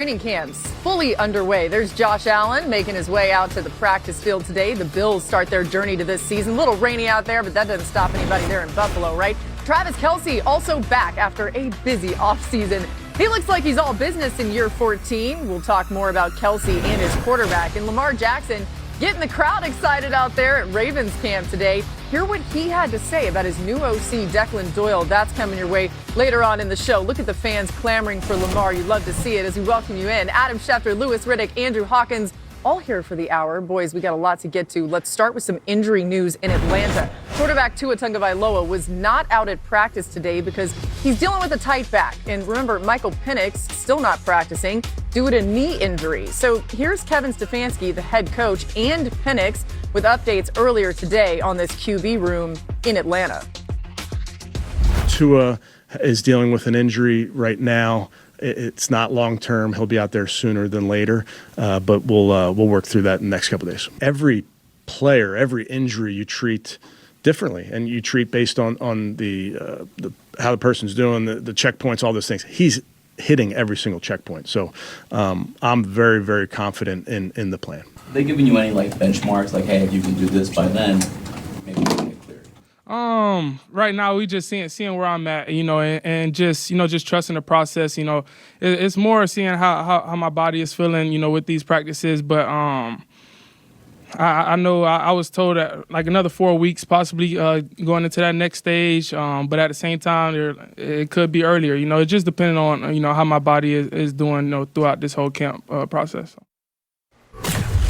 Training camps fully underway. There's Josh Allen making his way out to the practice field today. The Bills start their journey to this season. A little rainy out there, but that doesn't stop anybody there in Buffalo, right? Travis Kelce also back after a busy offseason. He looks like he's all business in year 14. We'll talk more about Kelce and his quarterback. And Lamar Jackson getting the crowd excited out there at Ravens camp today. Hear what he had to say about his new OC, Declan Doyle. That's coming your way later on in the show. Look at the fans clamoring for Lamar. You'd love to see it as we welcome you in. Adam Schefter, Lewis Riddick, Andrew Hawkins, all here for the hour. Boys, we got a lot to get to. Let's start with some injury news in Atlanta. Quarterback Tua Tagovailoa was not out at practice today because he's dealing with a tight back. And remember, Michael Penix still not practicing due to a knee injury. So here's Kevin Stefanski, the head coach, and Penix with updates earlier today on this QB room in Atlanta. Tua is dealing with an injury right now. It's not long term. He'll be out there sooner than later, but we'll work through that in the next couple of days. Every player, every injury you treat differently, and you treat based on the how the person's doing, the checkpoints, all those things. He's hitting every single checkpoint, so I'm very, very confident in the plan. Are they giving you any benchmarks, hey, if you can do this by then, maybe you can get cleared? Right now we just seeing where I'm at, and just trusting the process. It's more seeing how my body is feeling, with these practices. But I know I was told that another 4 weeks possibly going into that next stage. But at the same time, it could be earlier. It just depending on how my body is doing throughout this whole camp process.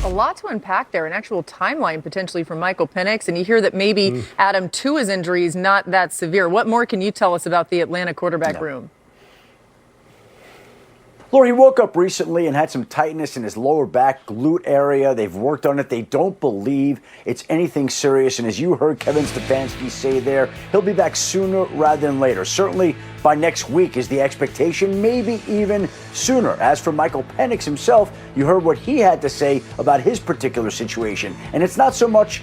A lot to unpack there, an actual timeline potentially for Michael Penix, and you hear that maybe Adam Tua's injury is not that severe. What more can you tell us about the Atlanta quarterback room? Laura, he woke up recently and had some tightness in his lower back glute area. They've worked on it. They don't believe it's anything serious. And as you heard Kevin Stefanski say there, he'll be back sooner rather than later. Certainly by next week is the expectation, maybe even sooner. As for Michael Penix himself, you heard what he had to say about his particular situation. And it's not so much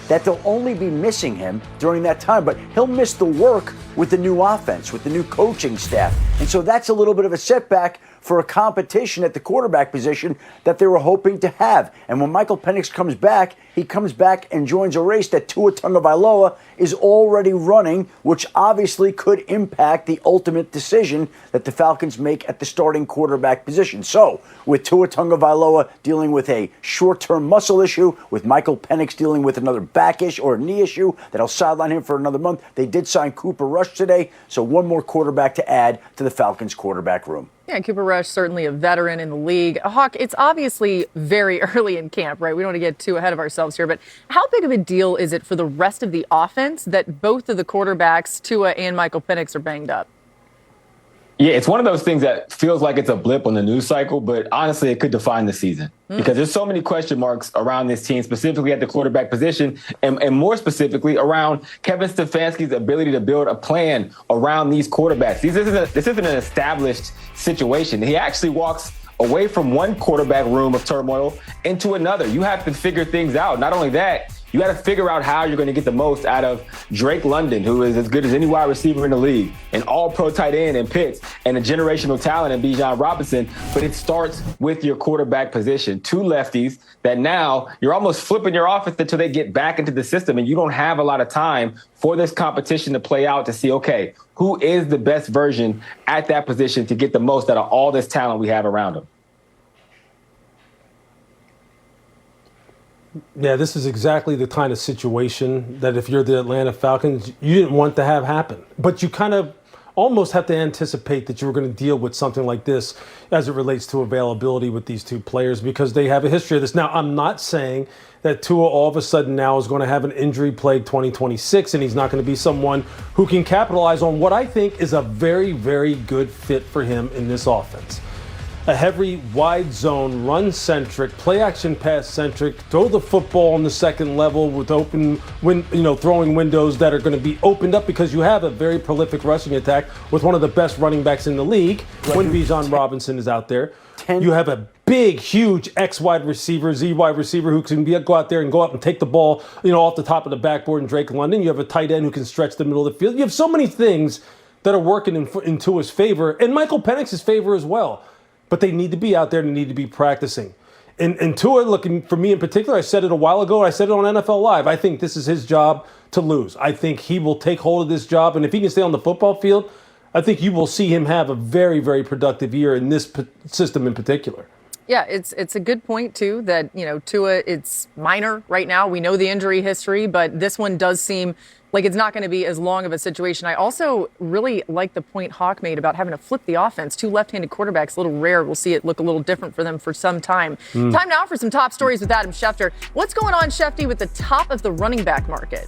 that they'll only be missing him during that time, but he'll miss the work with the new offense, with the new coaching staff. And so that's a little bit of a setback for a competition at the quarterback position that they were hoping to have. And when Michael Penix comes back, he comes back and joins a race that Tua Tagovailoa is already running, which obviously could impact the ultimate decision that the Falcons make at the starting quarterback position. So, with Tua Tagovailoa dealing with a short-term muscle issue, with Michael Penix dealing with another back issue or knee issue that'll sideline him for another month, they did sign Cooper Rush today, so one more quarterback to add to the Falcons quarterback room. Yeah, Cooper Rush, certainly a veteran in the league. Hawk, it's obviously very early in camp, right? We don't want to get too ahead of ourselves here, but how big of a deal is it for the rest of the offense that both of the quarterbacks, Tua and Michael Penix, are banged up? Yeah, it's one of those things that feels like it's a blip on the news cycle, but honestly, it could define the season because there's so many question marks around this team, specifically at the quarterback position, and more specifically around Kevin Stefanski's ability to build a plan around these quarterbacks. This isn't an established situation. He actually walks away from one quarterback room of turmoil into another. You have to figure things out. Not only that, you got to figure out how you're going to get the most out of Drake London, who is as good as any wide receiver in the league, an all-pro tight end in Pitts, and a generational talent in Bijan Robinson. But it starts with your quarterback position. Two lefties that now you're almost flipping your offense until they get back into the system, and you don't have a lot of time for this competition to play out to see, okay, who is the best version at that position to get the most out of all this talent we have around them. Yeah, this is exactly the kind of situation that if you're the Atlanta Falcons, you didn't want to have happen. But you kind of almost have to anticipate that you were going to deal with something like this as it relates to availability with these two players because they have a history of this. Now, I'm not saying that Tua all of a sudden now is going to have an injury-plagued 2026 and he's not going to be someone who can capitalize on what I think is a very, very good fit for him in this offense. A heavy wide zone, run-centric, play-action pass-centric, throw the football on the second level with open, throwing windows that are going to be opened up because you have a very prolific rushing attack with one of the best running backs in the league when Bijan Robinson is out there. You have a big, huge X wide receiver, Z wide receiver who can go out there and go up and take the ball, off the top of the backboard in Drake London. You have a tight end who can stretch the middle of the field. You have so many things that are working in Tua's favor and Michael Penix's favor as well. but they need to be out there and need to be practicing. And Tua, looking for me in particular, I said it a while ago, I said it on NFL Live, I think this is his job to lose. I think he will take hold of this job, and if he can stay on the football field, I think you will see him have a very, very productive year in this system in particular. Yeah, it's a good point, too, that, Tua, it's minor right now. We know the injury history, but this one does seem like it's not going to be as long of a situation. I also really like the point Hawk made about having to flip the offense. Two left-handed quarterbacks, a little rare. We'll see it look a little different for them for some time. Time now for some top stories with Adam Schefter. What's going on, Shefty, with the top of the running back market?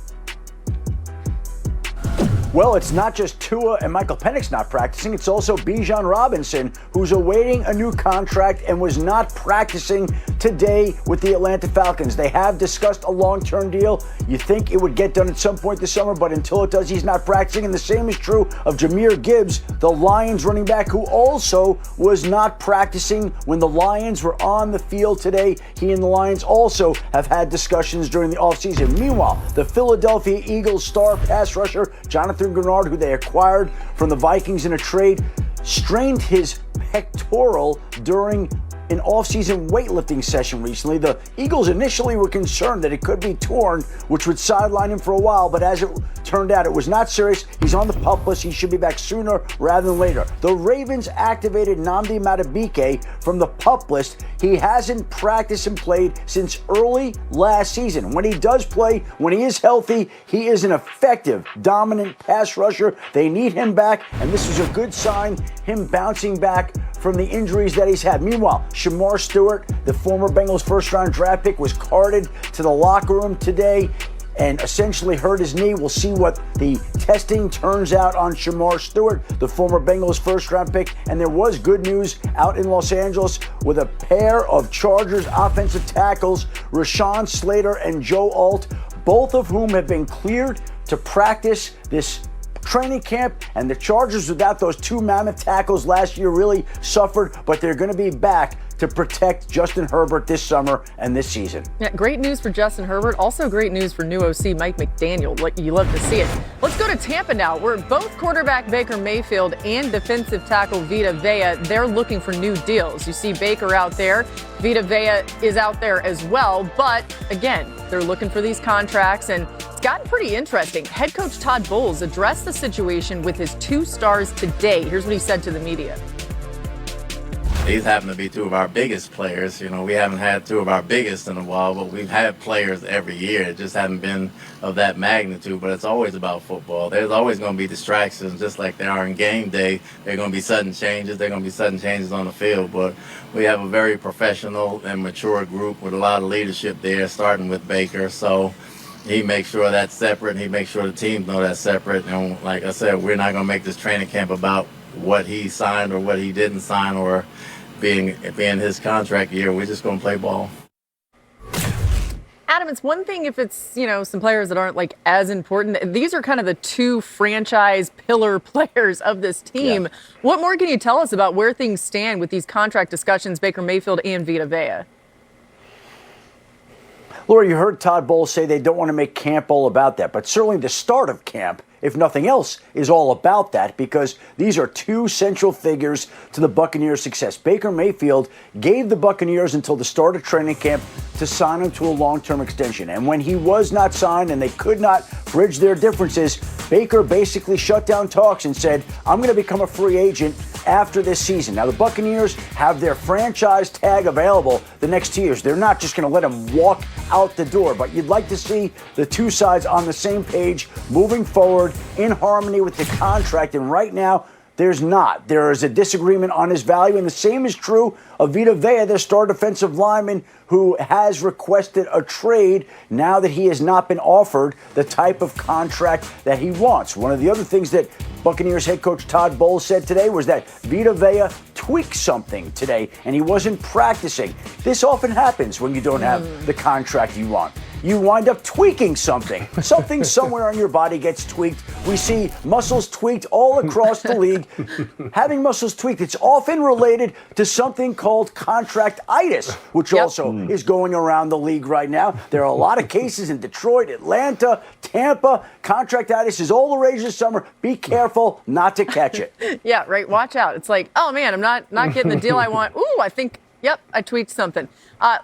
Well, it's not just Tua and Michael Penix not practicing. It's also Bijan Robinson, who's awaiting a new contract and was not practicing today with the Atlanta Falcons. They have discussed a long-term deal. You think it would get done at some point this summer, but until it does, he's not practicing. And the same is true of Jahmyr Gibbs, the Lions running back, who also was not practicing when the Lions were on the field today. He and the Lions also have had discussions during the offseason. Meanwhile, the Philadelphia Eagles star pass rusher, Jonathan Grenard, who they acquired from the Vikings in a trade, strained his pectoral during an off-season weightlifting session recently. The Eagles initially were concerned that it could be torn, which would sideline him for a while, but as it turned out, it was not serious. He's on the PUP list. He should be back sooner rather than later. The Ravens activated Nnamdi Madubuike from the PUP list. He hasn't practiced and played since early last season. When he does play, when he is healthy, he is an effective, dominant pass rusher. They need him back, and this is a good sign, him bouncing back from the injuries that he's had. Meanwhile, Shemar Stewart, the former Bengals first-round draft pick, was carted to the locker room today and essentially hurt his knee. We'll see what the testing turns out on Shemar Stewart, the former Bengals first-round pick. And there was good news out in Los Angeles with a pair of Chargers offensive tackles, Rashawn Slater and Joe Alt, both of whom have been cleared to practice this training camp. And the Chargers, without those two mammoth tackles last year, really suffered, but they're going to be back to protect Justin Herbert this summer and this season. Yeah, great news for Justin Herbert. Also great news for new OC Mike McDaniel. Like, you love to see it. Let's go to Tampa now, where both quarterback Baker Mayfield and defensive tackle Vita Vea, they're looking for new deals. You see Baker out there. Vita Vea is out there as well. But again, they're looking for these contracts, and it's gotten pretty interesting. Head coach Todd Bowles addressed the situation with his two stars today. Here's what he said to the media. These happen to be two of our biggest players. We haven't had two of our biggest in a while, but we've had players every year. It just hasn't been of that magnitude, but it's always about football. There's always going to be distractions, just like there are in game day. There are going to be sudden changes. There are going to be sudden changes on the field, but we have a very professional and mature group with a lot of leadership there, starting with Baker. So he makes sure that's separate. He makes sure the teams know that's separate. And like I said, we're not going to make this training camp about what he signed or what he didn't sign or being his contract year. We're just going to play ball. Adam, it's one thing if it's, some players that aren't like as important. These are kind of the two franchise pillar players of this team. Yeah. What more can you tell us about where things stand with these contract discussions, Baker Mayfield and Vita Vea? Laura, you heard Todd Bowles say they don't want to make camp all about that, but certainly the start of camp, if nothing else, is all about that, because these are two central figures to the Buccaneers' success. Baker Mayfield gave the Buccaneers until the start of training camp to sign him to a long-term extension. And when he was not signed and they could not bridge their differences, Baker basically shut down talks and said, I'm going to become a free agent after this season. Now, the Buccaneers have their franchise tag available the next 2 years. They're not just going to let him walk out the door, but you'd like to see the two sides on the same page moving forward in harmony with the contract. And right now, there's not. There is a disagreement on his value, and the same is true of Vita Vea, their star defensive lineman, who has requested a trade now that he has not been offered the type of contract that he wants. One of the other things that Buccaneers head coach Todd Bowles said today was that Vita Vea tweaked something today, and he wasn't practicing. This often happens when you don't have the contract you want. you wind up tweaking something. Something somewhere on your body gets tweaked. We see muscles tweaked all across the league. Having muscles tweaked, it's often related to something called contractitis, which also is going around the league right now. There are a lot of cases in Detroit, Atlanta, Tampa. Contractitis is all the rage this summer. Be careful not to catch it. Yeah, right. Watch out. It's like, oh man, I'm not getting the deal I want. Ooh, I think, yep, I tweaked something.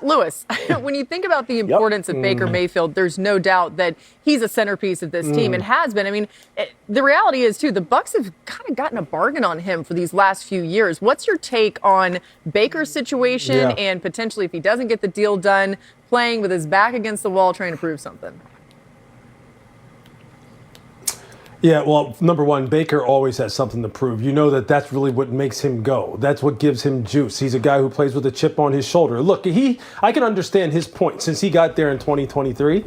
Lewis, when you think about the importance of Baker Mayfield, there's no doubt that he's a centerpiece of this team and has been. I mean, the reality is too, the Bucs have kind of gotten a bargain on him for these last few years. What's your take on Baker's situation and potentially, if he doesn't get the deal done, playing with his back against the wall, trying to prove something? Yeah, well, number one, Baker always has something to prove. You know that's really what makes him go. That's what gives him juice. He's a guy who plays with a chip on his shoulder. Look, I can understand his point since he got there in 2023.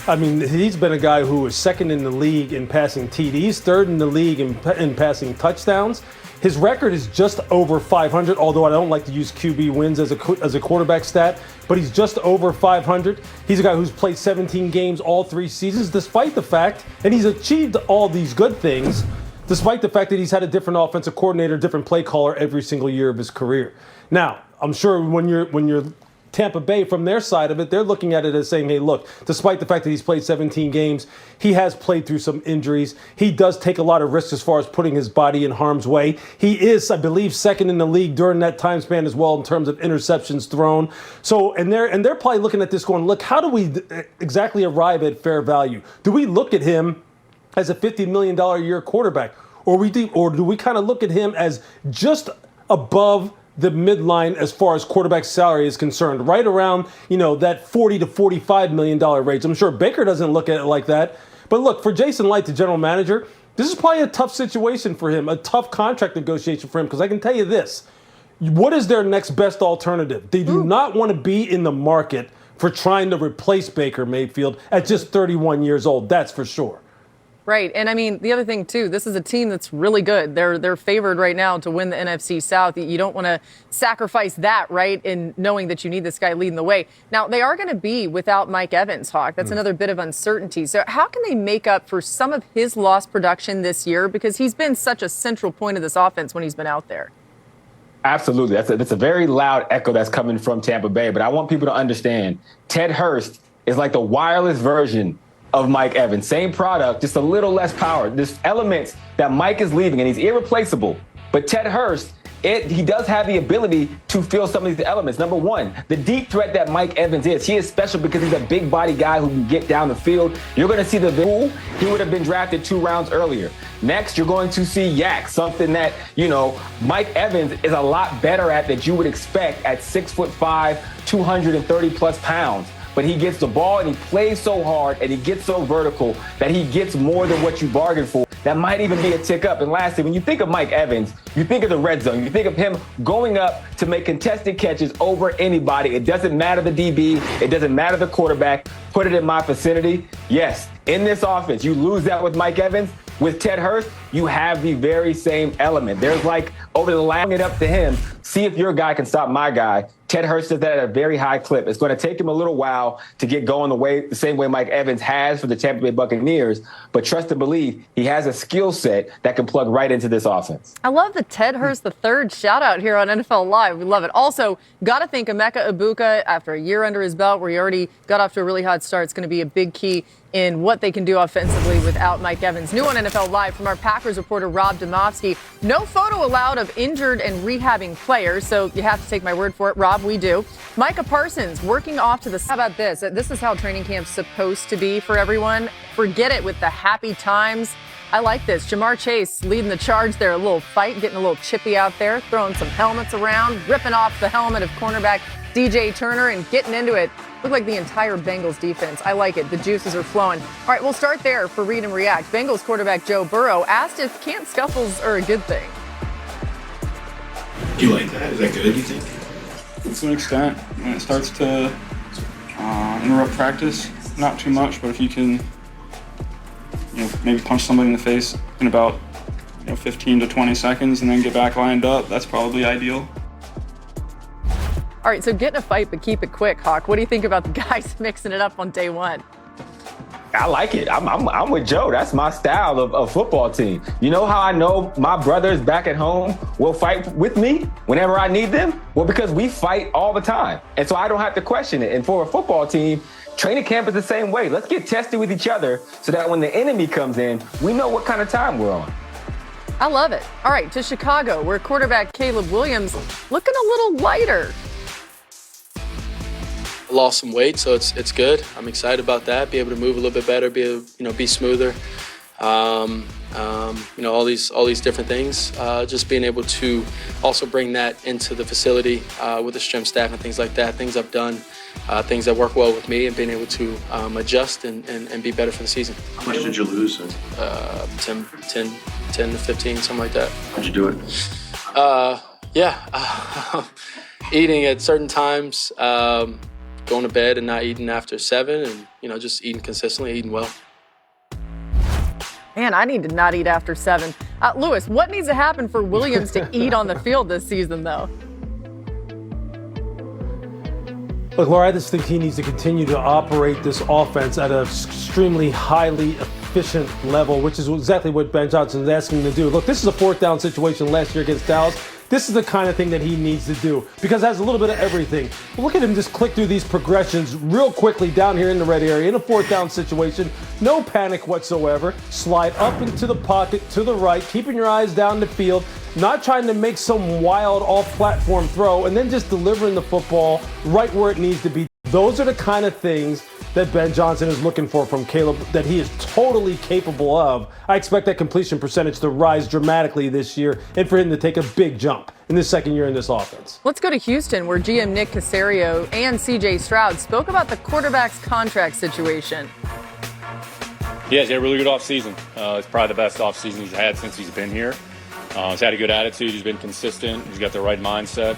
I mean, he's been a guy who was second in the league in passing TDs, third in the league in passing touchdowns. His record is just over 500, although I don't like to use QB wins as a quarterback stat, but he's just over 500. He's a guy who's played 17 games all 3 seasons, despite the fact, and he's achieved all these good things, despite the fact that he's had a different offensive coordinator, different play caller every single year of his career. Now, I'm sure when you're Tampa Bay, from their side of it, they're looking at it as saying, hey, look, despite the fact that he's played 17 games, he has played through some injuries. He does take a lot of risks as far as putting his body in harm's way. He is, I believe, second in the league during that time span as well in terms of interceptions thrown. So, and they're probably looking at this going, look, how do we exactly arrive at fair value? Do we look at him as a $50 million a year quarterback? Or do we kind of look at him as just above the midline as far as quarterback salary is concerned, right around, that $40 to $45 million range? I'm sure Baker doesn't look at it like that. But look, for Jason Light, the general manager, this is probably a tough situation for him, a tough contract negotiation for him, because I can tell you this. What is their next best alternative? They do not want to be in the market for trying to replace Baker Mayfield at just 31 years old. That's for sure. Right. And I mean, the other thing, too, this is a team that's really good. They're favored right now to win the NFC South. You don't want to sacrifice that, right, in knowing that you need this guy leading the way. Now, they are going to be without Mike Evans, Hawk. That's another bit of uncertainty. So how can they make up for some of his lost production this year? Because he's been such a central point of this offense when he's been out there. Absolutely. That's a very loud echo that's coming from Tampa Bay. But I want people to understand, Ted Hurst is like the wireless version of Mike Evans. Same product, just a little less power. There's elements that Mike is leaving, and he's irreplaceable. But Ted Hurst, he does have the ability to fill some of these elements. Number one, the deep threat that Mike Evans is. He is special because he's a big body guy who can get down the field. You're going to see the fool. He would have been drafted 2 rounds earlier. Next, you're going to see Yak, something that, Mike Evans is a lot better at that you would expect at 6'5", 230 plus pounds. But he gets the ball and he plays so hard and he gets so vertical that he gets more than what you bargained for. That might even be a tick up. And lastly, when you think of Mike Evans, you think of the red zone. You think of him going up to make contested catches over anybody. It doesn't matter the DB. It doesn't matter the quarterback. Put it in my vicinity. Yes, in this offense, you lose that with Mike Evans. With Ted Hurst, you have the very same element. There's over the line, it up to him. See if your guy can stop my guy. Ted Hurst does that at a very high clip. It's going to take him a little while to get going the same way Mike Evans has for the Tampa Bay Buccaneers. But trust and believe, he has a skill set that can plug right into this offense. I love the Ted Hurst III shout out here on NFL Live. We love it. Also, got to think Emeka Egbuka, after a year under his belt where he already got off to a really hot start, it's going to be a big key in what they can do offensively without Mike Evans. New on NFL Live from our Packers reporter Rob Domofsky. No photo allowed of injured and rehabbing players, so you have to take my word for it. Rob, we do. Micah Parsons working off to the... How about this? This is how training camp's supposed to be for everyone. Forget it with the happy times. I like this. Jamar Chase leading the charge there. A little fight, getting a little chippy out there, throwing some helmets around, ripping off the helmet of cornerback DJ Turner and getting into it. Looked like the entire Bengals defense. I like it. The juices are flowing. All right, we'll start there for Read and React. Bengals quarterback Joe Burrow asked if camp scuffles are a good thing. Do you like that? Is that good, do you think? To an extent. When it starts to interrupt practice, not too much, but if you can maybe punch somebody in the face in about 15 to 20 seconds and then get back lined up, that's probably ideal. All right, so get in a fight, but keep it quick, Hawk. What do you think about the guys mixing it up on day one? I like it. I'm with Joe. That's my style of football team. You know how I know my brothers back at home will fight with me whenever I need them? Well, because we fight all the time. And so I don't have to question it. And for a football team, training camp is the same way. Let's get tested with each other so that when the enemy comes in, we know what kind of time we're on. I love it. All right, to Chicago, where quarterback Caleb Williams looking a little lighter. Lost some weight, so it's good. I'm excited about that. Be able to move a little bit better, be smoother. All these different things. Just being able to also bring that into the facility with the strength staff and things like that. Things I've done, things that work well with me, and being able to adjust and be better for the season. How much did you lose? 10 to 15, something like that. How'd you do it? Eating at certain times. Going to bed and not eating after 7, and just eating consistently, eating well. Man, I need to not eat after 7. Lewis, what needs to happen for Williams to eat on the field this season, though? Look, Laura, I just think he needs to continue to operate this offense at an extremely highly efficient level, which is exactly what Ben Johnson is asking him to do. Look, this is a 4th down situation last year against Dallas. This is the kind of thing that he needs to do because it has a little bit of everything. Look at him just click through these progressions real quickly down here in the red area in a 4th down situation. No panic whatsoever. Slide up into the pocket to the right, keeping your eyes down the field, not trying to make some wild off-platform throw, and then just delivering the football right where it needs to be. Those are the kind of things that Ben Johnson is looking for from Caleb that he is totally capable of. I expect that completion percentage to rise dramatically this year and for him to take a big jump in his second year in this offense. Let's go to Houston, where GM Nick Caserio and C.J. Stroud spoke about the quarterback's contract situation. Yeah, he's had a really good offseason. It's probably the best offseason he's had since he's been here. He's had a good attitude. He's been consistent. He's got the right mindset.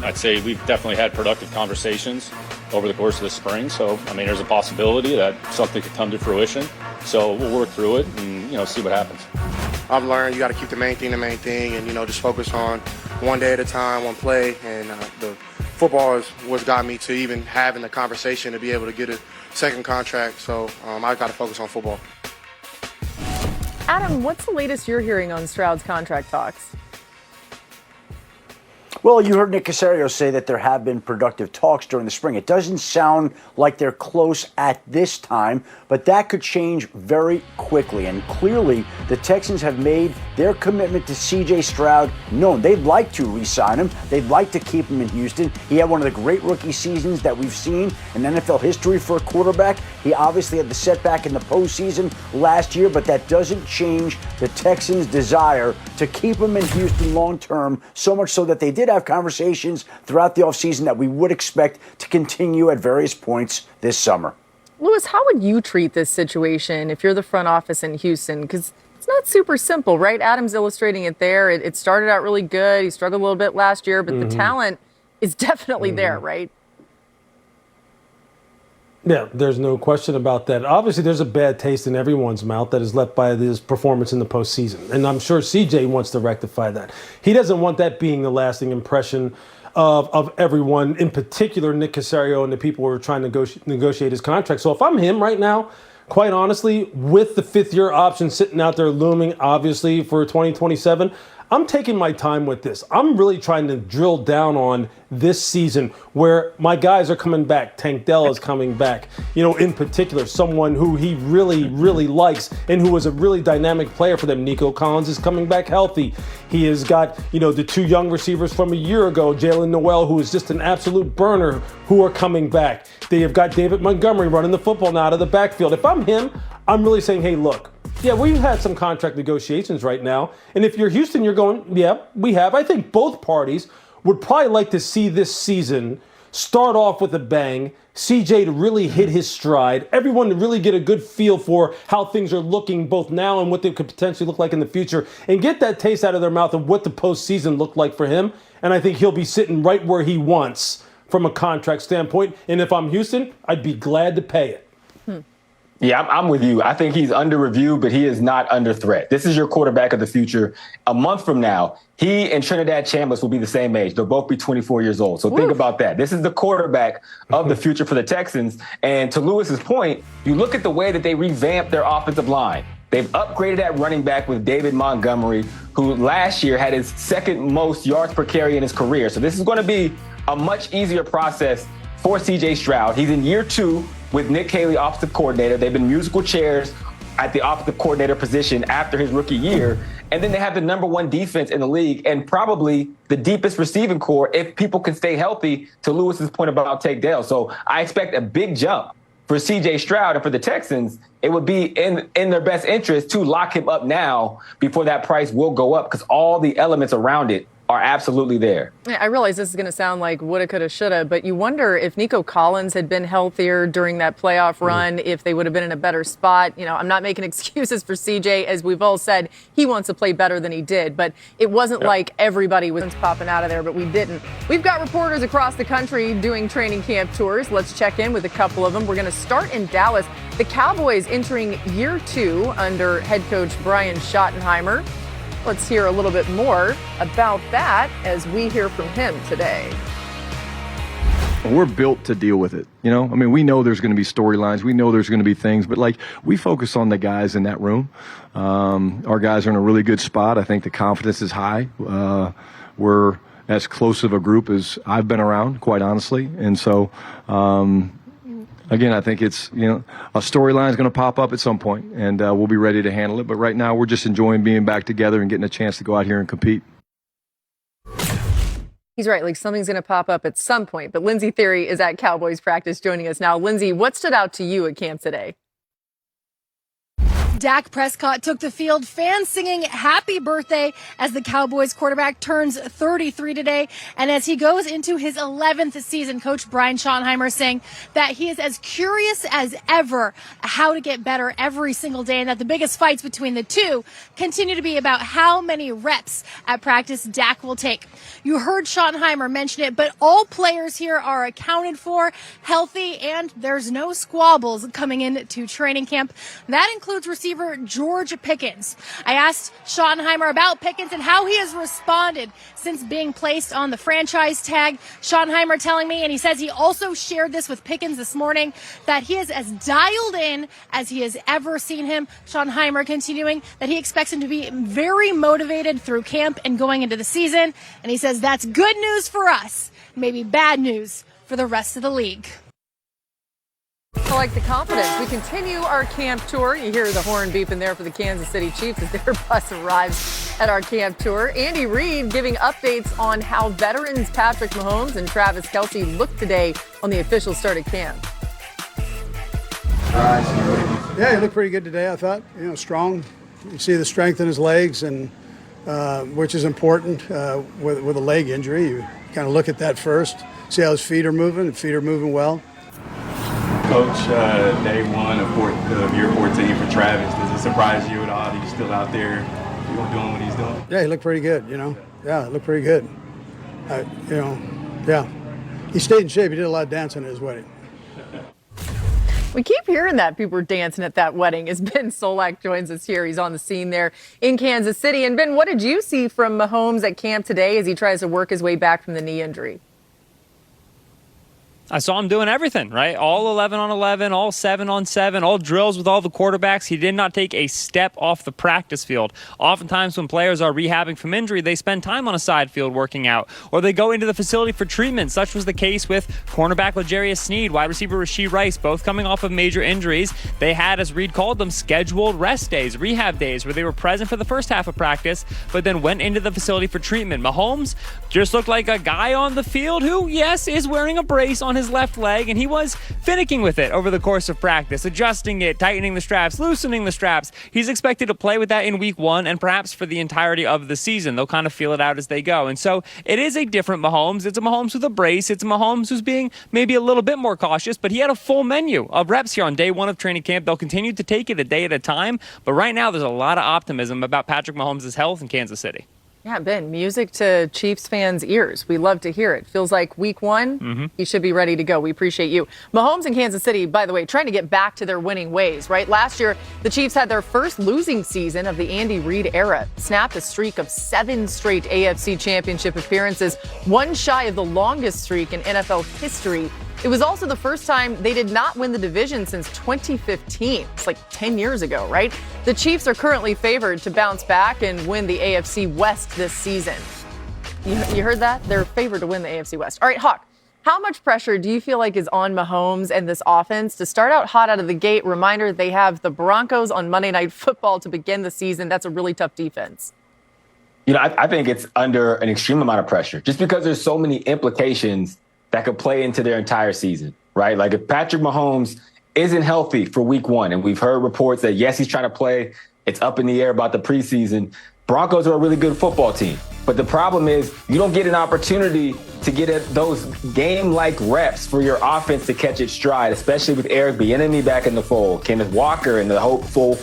I'd say we've definitely had productive conversations over the course of the spring. So, there's a possibility that something could come to fruition. So we'll work through it and, see what happens. I've learned you got to keep the main thing, and, just focus on one day at a time, one play. And the football is what's got me to even having the conversation to be able to get a second contract. So I've got to focus on football. Adam, what's the latest you're hearing on Stroud's contract talks? Well, you heard Nick Caserio say that there have been productive talks during the spring. It doesn't sound like they're close at this time, but that could change very quickly. And clearly, the Texans have made their commitment to C.J. Stroud known. They'd like to re-sign him. They'd like to keep him in Houston. He had one of the great rookie seasons that we've seen in NFL history for a quarterback. He obviously had the setback in the postseason last year, but that doesn't change the Texans' desire to keep him in Houston long term, so much so that they did have conversations throughout the offseason that we would expect to continue at various points this summer. Lewis, how would you treat this situation if you're the front office in Houston? Because it's not super simple, right? Adam's illustrating it there. It started out really good. He struggled a little bit last year, but the talent is definitely there, right? Yeah, there's no question about that. Obviously, there's a bad taste in everyone's mouth that is left by his performance in the postseason. And I'm sure CJ wants to rectify that. He doesn't want that being the lasting impression of everyone, in particular Nick Caserio and the people who are trying to negotiate his contract. So if I'm him right now, quite honestly, with the 5th-year option sitting out there looming, obviously, for 2027, I'm taking my time with this. I'm really trying to drill down on this season where my guys are coming back. Tank Dell is coming back. In particular, someone who he really, really likes and who was a really dynamic player for them. Nico Collins is coming back healthy. He has got, the 2 young receivers from a year ago, Jalen Noel, who is just an absolute burner, who are coming back. They have got David Montgomery running the football now out of the backfield. If I'm him, I'm really saying, hey, look, yeah, we've had some contract negotiations right now. And if you're Houston, you're going, yeah, we have. I think both parties would probably like to see this season start off with a bang, CJ to really hit his stride, everyone to really get a good feel for how things are looking both now and what they could potentially look like in the future, and get that taste out of their mouth of what the postseason looked like for him. And I think he'll be sitting right where he wants from a contract standpoint. And if I'm Houston, I'd be glad to pay it. Yeah, I'm with you. I think he's under review, but he is not under threat. This is your quarterback of the future. A month from now, he and Trinidad Chambliss will be the same age. They'll both be 24 years old. So think about that. This is the quarterback of the future for the Texans. And to Lewis's point, you look at the way that they revamped their offensive line. They've upgraded at running back with David Montgomery, who last year had his second most yards per carry in his career. So this is going to be a much easier process for C.J. Stroud. He's in year 2 with Nick Haley, offensive coordinator. They've been musical chairs at the offensive coordinator position after his rookie year. And then they have the number 1 defense in the league and probably the deepest receiving core if people can stay healthy, to Lewis's point about Tank Dell. So I expect a big jump for C.J. Stroud, and for the Texans, it would be in their best interest to lock him up now before that price will go up, because all the elements around it are absolutely there. I realize this is going to sound like woulda, coulda, shoulda, but you wonder if Nico Collins had been healthier during that playoff run, if they would have been in a better spot. You know, I'm not making excuses for CJ. As we've all said, he wants to play better than he did, but it wasn't like everybody was popping out of there, but we didn't. We've got reporters across the country doing training camp tours. Let's check in with a couple of them. We're going to start in Dallas. The Cowboys entering year 2 under head coach Brian Schottenheimer. Let's hear a little bit more about that as we hear from him today. We're built to deal with it. You know, I mean, we know there's going to be storylines. We know there's going to be things, but like, we focus on the guys in that room. Our guys are in a really good spot. I think the confidence is high. We're as close of a group as I've been around, quite honestly. And so, again, I think it's, you know, a storyline is going to pop up at some point, and we'll be ready to handle it. But right now, we're just enjoying being back together and getting a chance to go out here and compete. He's right. Like, something's going to pop up at some point. But Lindsey Theory is at Cowboys practice joining us now. Lindsey, what stood out to you at camp today? Dak Prescott took the field, fans singing happy birthday as the Cowboys quarterback turns 33 today. And as he goes into his 11th season, Coach Brian Schottenheimer saying that he is as curious as ever how to get better every single day, and that the biggest fights between the two continue to be about how many reps at practice Dak will take. You heard Schottenheimer mention it, but all players here are accounted for, healthy, and there's no squabbles coming into training camp. That includes receiver George Pickens. I asked Schottenheimer about Pickens and how he has responded since being placed on the franchise tag. Schottenheimer telling me, and he says he also shared this with Pickens this morning, that he is as dialed in as he has ever seen him. Schottenheimer continuing that he expects him to be very motivated through camp and going into the season. And he says that's good news for us, maybe bad news for the rest of the league. I like the confidence. We continue our camp tour. You hear the horn beeping there for the Kansas City Chiefs as their bus arrives at our camp tour. Andy Reid giving updates on how veterans Patrick Mahomes and Travis Kelce looked today on the official start of camp. Yeah, he looked pretty good today, I thought. You know, strong. You see the strength in his legs, and which is important with a leg injury. You kind of look at that first, see how his feet are moving. Feet are moving well. Coach, day 1 of year 14 for Travis, does it surprise you at all that he's still out there doing what he's doing? Yeah, he looked pretty good, you know. Yeah, it looked pretty good. You know, yeah. He stayed in shape. He did a lot of dancing at his wedding. We keep hearing that people were dancing at that wedding as Ben Solak joins us here. He's on the scene there in Kansas City. And Ben, what did you see from Mahomes at camp today as he tries to work his way back from the knee injury? I saw him doing everything, right? All 11 on 11, all 7 on 7, all drills with all the quarterbacks. He did not take a step off the practice field. Oftentimes when players are rehabbing from injury, they spend time on a side field working out, or they go into the facility for treatment. Such was the case with cornerback L'Jarius Sneed, wide receiver Rashee Rice, both coming off of major injuries. They had, as Reid called them, scheduled rest days, rehab days, where they were present for the first half of practice, but then went into the facility for treatment. Mahomes just looked like a guy on the field who, yes, is wearing a brace on his left leg, and he was finicking with it over the course of practice, adjusting it, tightening the straps, loosening the straps. He's expected to play with that in week 1 and perhaps for the entirety of the season. They'll kind of feel it out as they go. And so it is a different Mahomes. It's a Mahomes with a brace. It's a Mahomes who's being maybe a little bit more cautious, but he had a full menu of reps here on day 1 of training camp. They'll continue to take it a day at a time, but right now there's a lot of optimism about Patrick Mahomes' health in Kansas City. Yeah, Ben, music to Chiefs fans' ears. We love to hear it. Feels like week one, he should be ready to go. We appreciate you. Mahomes in Kansas City, by the way, trying to get back to their winning ways, right? Last year, the Chiefs had their first losing season of the Andy Reid era, snapped a streak of 7 straight AFC Championship appearances, one shy of the longest streak in NFL history. It was also the first time they did not win the division since 2015. It's like 10 years ago, right? The Chiefs are currently favored to bounce back and win the AFC West this season. You heard that? They're favored to win the AFC West. All right, Hawk, how much pressure do you feel like is on Mahomes and this offense to start out hot out of the gate? Reminder, they have the Broncos on Monday Night Football to begin the season. That's a really tough defense. I think it's under an extreme amount of pressure just because there's so many implications that could play into their entire season, right? Like if Patrick Mahomes isn't healthy for week one, and we've heard reports that, yes, he's trying to play, it's up in the air about the preseason. Broncos are a really good football team. But the problem is you don't get an opportunity to get at those game-like reps for your offense to catch its stride, especially with Eric Bieniemy back in the fold, Kenneth Walker, and the hopeful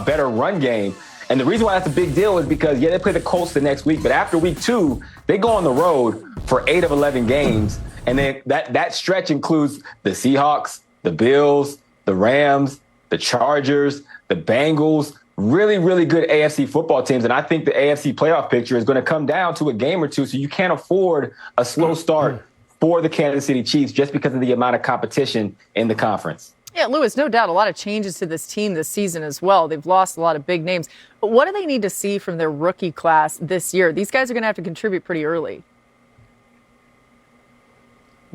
better run game. And the reason why that's a big deal is because, they play the Colts the next week, but after week 2, they go on the road for 8 of 11 games. And then that stretch includes the Seahawks, the Bills, the Rams, the Chargers, the Bengals, really, really good AFC football teams. And I think the AFC playoff picture is going to come down to a game or two. So you can't afford a slow start for the Kansas City Chiefs just because of the amount of competition in the conference. Yeah, Lewis, no doubt a lot of changes to this team this season as well. They've lost a lot of big names. But what do they need to see from their rookie class this year? These guys are going to have to contribute pretty early.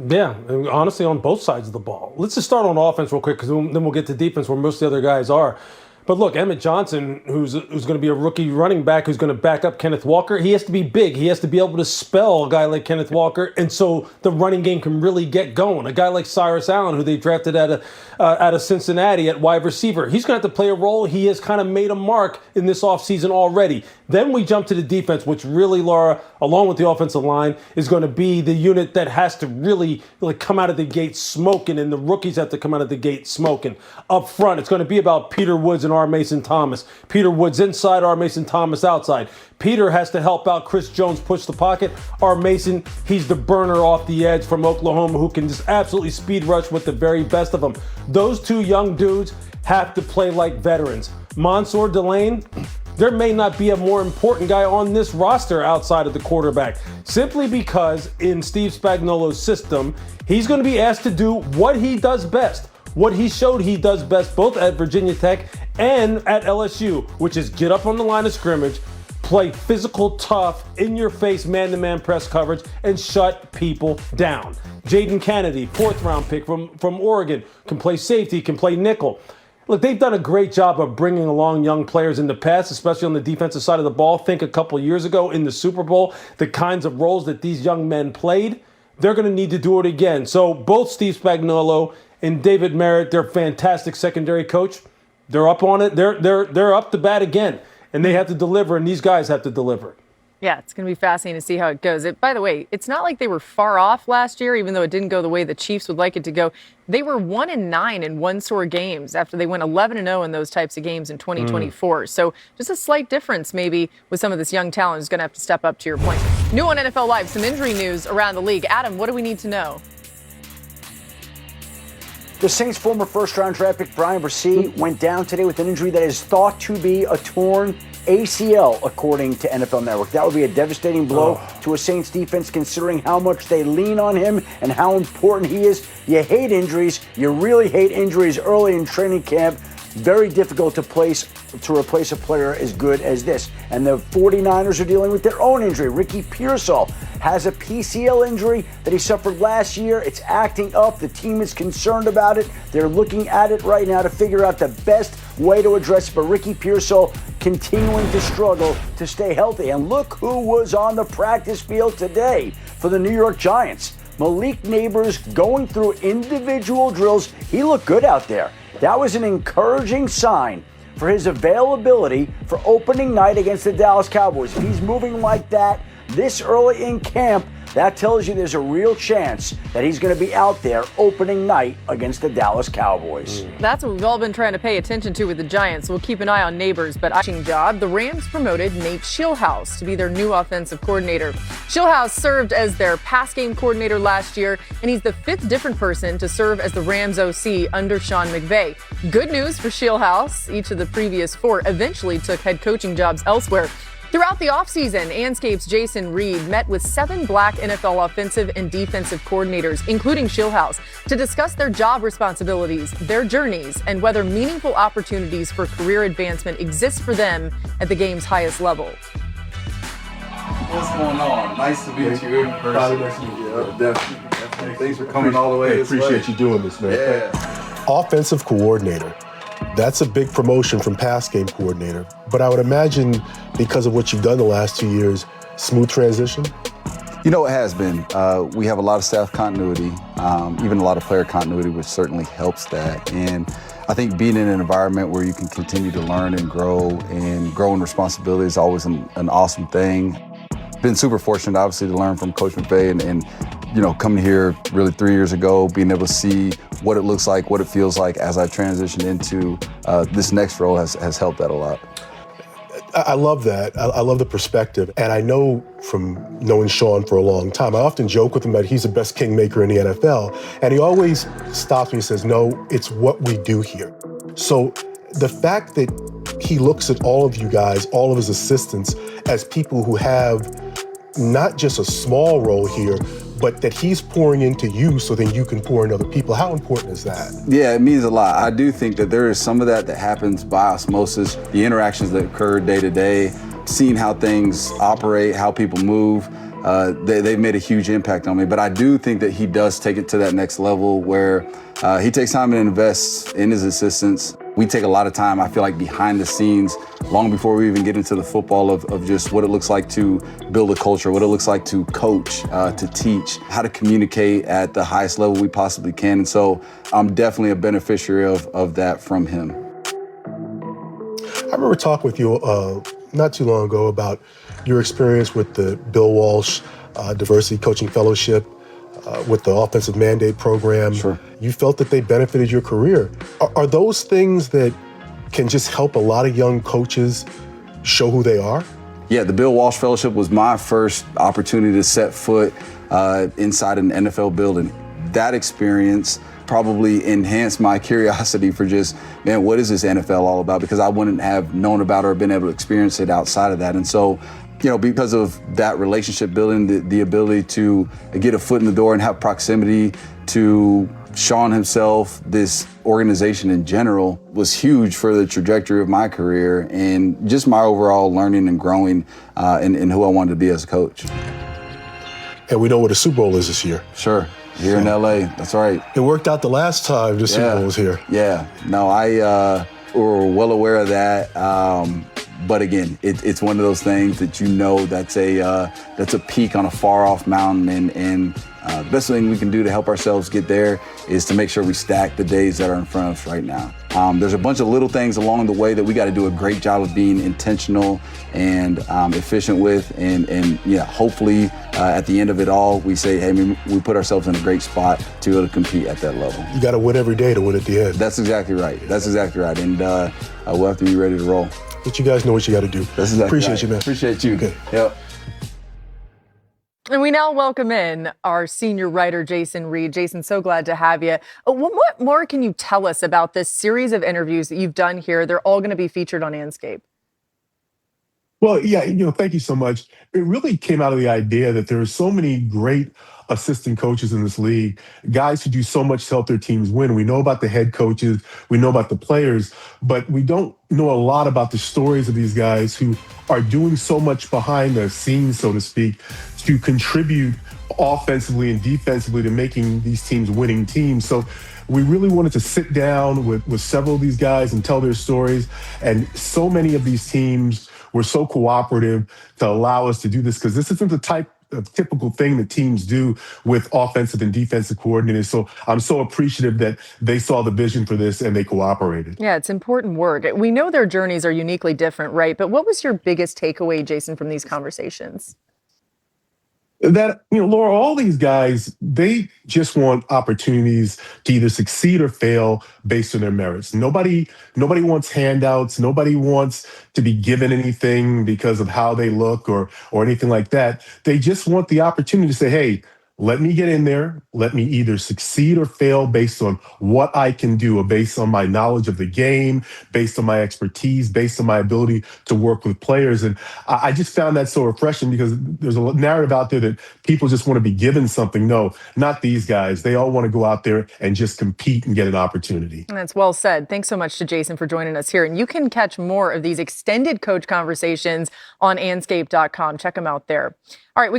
Yeah, and honestly, on both sides of the ball. Let's just start on offense real quick, because then we'll get to defense where most of the other guys are. But look, Emmett Johnson, who's going to be a rookie running back who's going to back up Kenneth Walker, he has to be big. He has to be able to spell a guy like Kenneth Walker, and so the running game can really get going. A guy like Cyrus Allen, who they drafted out of Cincinnati at wide receiver, he's going to have to play a role. He has kind of made a mark in this offseason already. Then we jump to the defense, which really, Laura, along with the offensive line, is going to be the unit that has to really come out of the gate smoking, and the rookies have to come out of the gate smoking. Up front, it's going to be about Peter Woods and R. Mason Thomas. Peter Woods inside, R. Mason Thomas outside. Peter has to help out Chris Jones push the pocket. R. Mason, he's the burner off the edge from Oklahoma who can just absolutely speed rush with the very best of them. Those two young dudes have to play like veterans. Mansour Delane, there may not be a more important guy on this roster outside of the quarterback, simply because in Steve Spagnuolo's system, he's going to be asked to do what he does best, what he showed he does best both at Virginia Tech and at LSU, which is get up on the line of scrimmage, play physical, tough, in-your-face man-to-man press coverage, and shut people down. Jaden Kennedy, 4th-round pick from Oregon, can play safety, can play nickel. Look, they've done a great job of bringing along young players in the past, especially on the defensive side of the ball. Think a couple years ago in the Super Bowl, the kinds of roles that these young men played. They're going to need to do it again. So both Steve Spagnuolo and David Merritt, their fantastic secondary coach, they're up on it. They're up to bat again, and they have to deliver, and these guys have to deliver. Yeah, it's going to be fascinating to see how it goes. By the way, it's not like they were far off last year, even though it didn't go the way the Chiefs would like it to go. They were 1-9 in one-score games after they went 11-0 in those types of games in 2024. So just a slight difference maybe with some of this young talent is going to have to step up, to your point. New on NFL Live, some injury news around the league. Adam, what do we need to know? The Saints' former first-round draft pick Brian Brazzell went down today with an injury that is thought to be a torn ACL, according to NFL Network. That would be a devastating blow to a Saints defense, considering how much they lean on him and how important he is. You hate injuries. You really hate injuries early in training camp. Very difficult to replace a player as good as this. And the 49ers are dealing with their own injury. Ricky Pearsall has a PCL injury that he suffered last year. It's acting up. The team is concerned about it. They're looking at it right now to figure out the best way to address it. But Ricky Pearsall continuing to struggle to stay healthy. And look who was on the practice field today for the New York Giants. Malik Neighbors going through individual drills. He looked good out there. That was an encouraging sign for his availability for opening night against the Dallas Cowboys. If he's moving like that this early in camp, That tells you there's a real chance that he's going to be out there opening night against the Dallas Cowboys. That's what we've all been trying to pay attention to with the Giants. We'll keep an eye on Neighbors, but job, the Rams promoted Nate Schillhouse to be their new offensive coordinator. Schillhouse served as their pass game coordinator last year, and he's the 5th different person to serve as the Rams OC under Sean McVay. Good news for Schillhouse. Each of the previous 4 eventually took head coaching jobs elsewhere. Throughout the offseason, Anscape's Jason Reed met with 7 black NFL offensive and defensive coordinators, including Schillhouse, to discuss their job responsibilities, their journeys, and whether meaningful opportunities for career advancement exist for them at the game's highest level. What's going on? Nice to meet you in person. Nice to meet you. Definitely. Thanks for coming all the way. Appreciate you doing this, man. Yeah. Offensive coordinator. That's a big promotion from pass game coordinator. But I would imagine because of what you've done the last 2 years, smooth transition? You know, it has been. We have a lot of staff continuity, even a lot of player continuity, which certainly helps that. And I think being in an environment where you can continue to learn and grow in responsibility is always an awesome thing. Been super fortunate, obviously, to learn from Coach McVay and you know, coming here really 3 years ago, being able to see what it looks like, what it feels like as I transition into this next role has helped that a lot. I love that. I love the perspective. And I know from knowing Sean for a long time, I often joke with him that he's the best kingmaker in the NFL. And he always stops me and says, no, it's what we do here. So the fact that he looks at all of you guys, all of his assistants, as people who have not just a small role here, but that he's pouring into you so then you can pour into other people. How important is that? Yeah, it means a lot. I do think that there is some of that happens by osmosis, the interactions that occur day to day, seeing how things operate, how people move. They've made a huge impact on me. But I do think that he does take it to that next level where he takes time and invests in his assistants. We take a lot of time, I feel like, behind the scenes, long before we even get into the football of just what it looks like to build a culture, what it looks like to coach, to teach, how to communicate at the highest level we possibly can. And so I'm definitely a beneficiary of that from him. I remember talking with you not too long ago about your experience with the Bill Walsh Diversity Coaching Fellowship, with the Offensive Mandate Program. Sure. You felt that they benefited your career. Are those things that can just help a lot of young coaches show who they are? Yeah, the Bill Walsh Fellowship was my first opportunity to set foot inside an NFL building. That experience probably enhanced my curiosity for just, man, what is this NFL all about? Because I wouldn't have known about it or been able to experience it outside of that. And so, you know, because of that relationship building, the ability to get a foot in the door and have proximity to Sean himself, this organization in general, was huge for the trajectory of my career and just my overall learning and growing in who I wanted to be as a coach. And we know what a Super Bowl is this year. Sure. Here in LA, that's right. It worked out the last time the Super Bowl was here. Yeah, no, we're well aware of that. But again, it's one of those things that you know that's a peak on a far off mountain, and the best thing we can do to help ourselves get there is to make sure we stack the days that are in front of us right now. There's a bunch of little things along the way that we got to do a great job of being intentional and efficient with, and yeah, hopefully at the end of it all, we say, hey, we put ourselves in a great spot to be able to compete at that level. You got to win every day to win at the end. That's exactly right. And we'll have to be ready to roll. But you guys know what you got to do. That's exactly Appreciate right. you, man. Appreciate you. Okay. Yep. And we now welcome in our senior writer, Jason Reed. Jason, so glad to have you. What more can you tell us about this series of interviews that you've done here? They're all going to be featured on Anscape. Well, yeah, thank you so much. It really came out of the idea that there are so many great assistant coaches in this league, guys who do so much to help their teams win. We know about the head coaches, we know about the players, but we don't know a lot about the stories of these guys who are doing so much behind the scenes, so to speak, to contribute offensively and defensively to making these teams winning teams. So we really wanted to sit down with several of these guys and tell their stories. And so many of these teams were so cooperative to allow us to do this, because this isn't the type of typical thing that teams do with offensive and defensive coordinators. So I'm so appreciative that they saw the vision for this and they cooperated. Yeah, it's important work. We know their journeys are uniquely different, right? But what was your biggest takeaway, Jason, from these conversations? that, Laura, all these guys, they just want opportunities to either succeed or fail based on their merits. Nobody wants handouts. Nobody wants to be given anything because of how they look or anything like that. They just want the opportunity to say, hey, let me get in there. Let me either succeed or fail based on what I can do, or based on my knowledge of the game, based on my expertise, based on my ability to work with players. And I just found that so refreshing, because there's a narrative out there that people just want to be given something. No, not these guys. They all want to go out there and just compete and get an opportunity. And that's well said. Thanks so much to Jason for joining us here. And you can catch more of these extended coach conversations on anscape.com. Check them out there. All right.